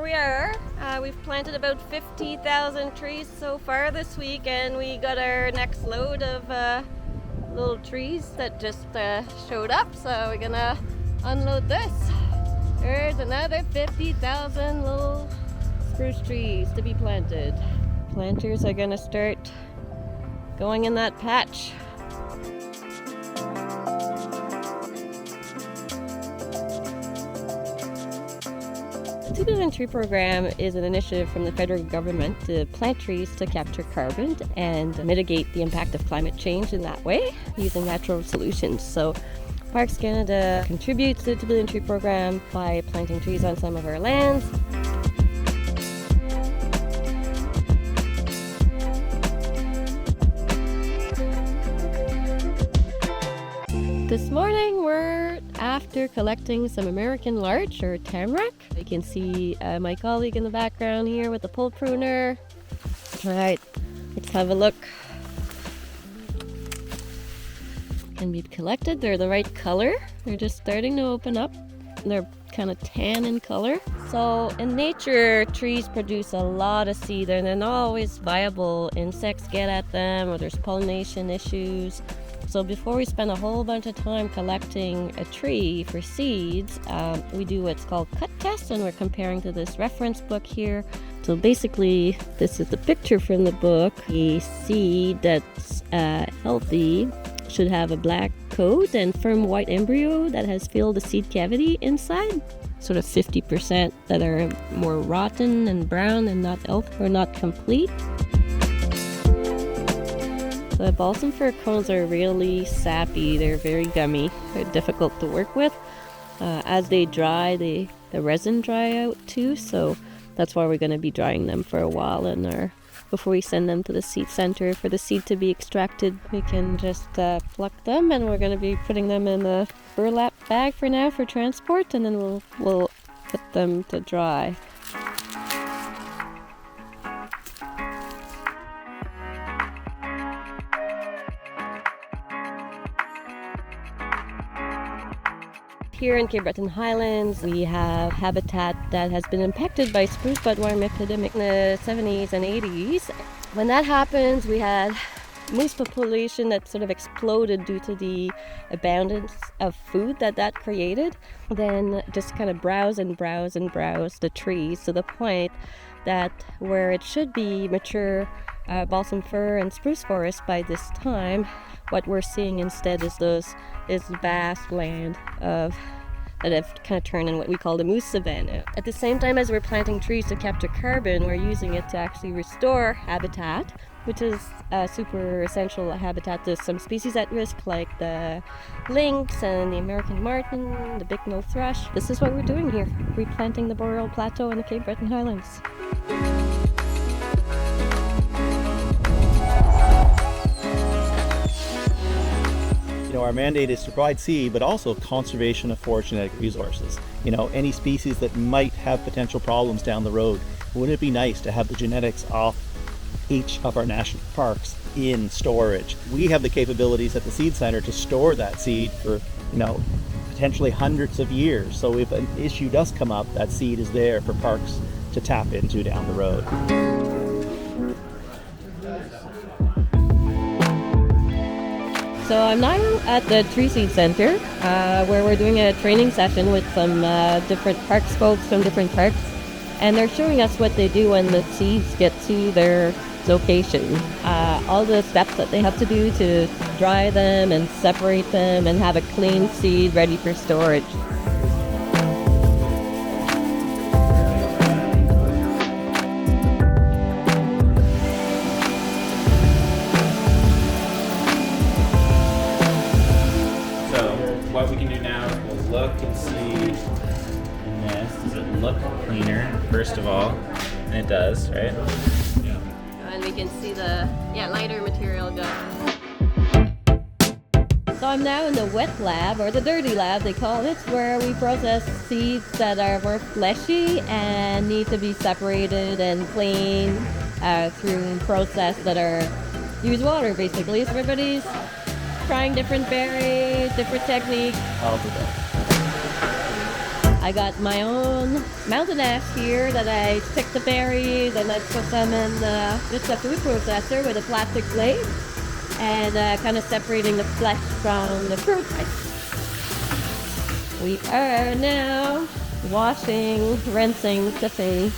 we are. We've planted about 50,000 trees so far this week, and we got our next load of little trees that just showed up, so we're gonna unload this. There's another 50,000 little spruce trees to be planted. Planters are gonna start going in that patch. The 2 Billion Tree Program is an initiative from the federal government to plant trees to capture carbon and mitigate the impact of climate change in that way using natural solutions. So Parks Canada contributes to the 2 Billion Tree Program by planting trees on some of our lands. This morning we're after collecting some American larch or tamarack. You can see my colleague in the background here with the pole pruner. All right, let's have a look. Can be collected. They're the right color. They're just starting to open up. They're kind of tan in color. So in nature, trees produce a lot of seed and they're not always viable. Insects get at them or there's pollination issues. So before we spend a whole bunch of time collecting a tree for seeds, we do what's called cut tests, and we're comparing to this reference book here. So basically, this is the picture from the book. A seed that's healthy should have a black coat and firm white embryo that has filled the seed cavity inside. Sort of 50% that are more rotten and brown and not healthy or not complete. The balsam fir cones are really sappy. They're very gummy. They're difficult to work with. As they dry, the resin dry out too. So that's why we're going to be drying them for a while. And before we send them to the seed center for the seed to be extracted, we can just pluck them. And we're going to be putting them in a burlap bag for now for transport. And then we'll put them to dry. Here in Breton Highlands, we have habitat that has been impacted by spruce budworm epidemic in the 70s and 80s. When that happens, we had moose population that sort of exploded due to the abundance of food that created. Then just kind of browse the trees to the point that where it should be mature balsam fir and spruce forest by this time, what we're seeing instead is this vast land that have kind of turned in what we call the moose savanna. At the same time as we're planting trees to capture carbon, we're using it to actually restore habitat, which is super essential habitat to some species at risk like the lynx and the American marten, the bignell thrush. This is what we're doing here, replanting the boreal plateau in the Cape Breton Highlands. Our mandate is to provide seed, but also conservation of forest genetic resources. Any species that might have potential problems down the road, wouldn't it be nice to have the genetics off each of our national parks in storage? We have the capabilities at the seed center to store that seed for, potentially hundreds of years. So if an issue does come up, that seed is there for parks to tap into down the road. So I'm now at the Tree Seed Center where we're doing a training session with some different parks folks from different parks, and they're showing us what they do when the seeds get to their location. All the steps that they have to do to dry them and separate them and have a clean seed ready for storage. What we can do now is we'll look and see in this. Does it look cleaner, first of all? And it does, right? Yeah. And we can see the lighter material go. So I'm now in the wet lab, or the dirty lab they call it, where we process seeds that are more fleshy and need to be separated and cleaned through process that are use water basically. So everybody's trying different berries, different techniques. I'll do that. I got my own mountain ash here that I pick the berries and I put them in just a food processor with a plastic plate and kind of separating the flesh from the fruit. We are now washing, rinsing, sipping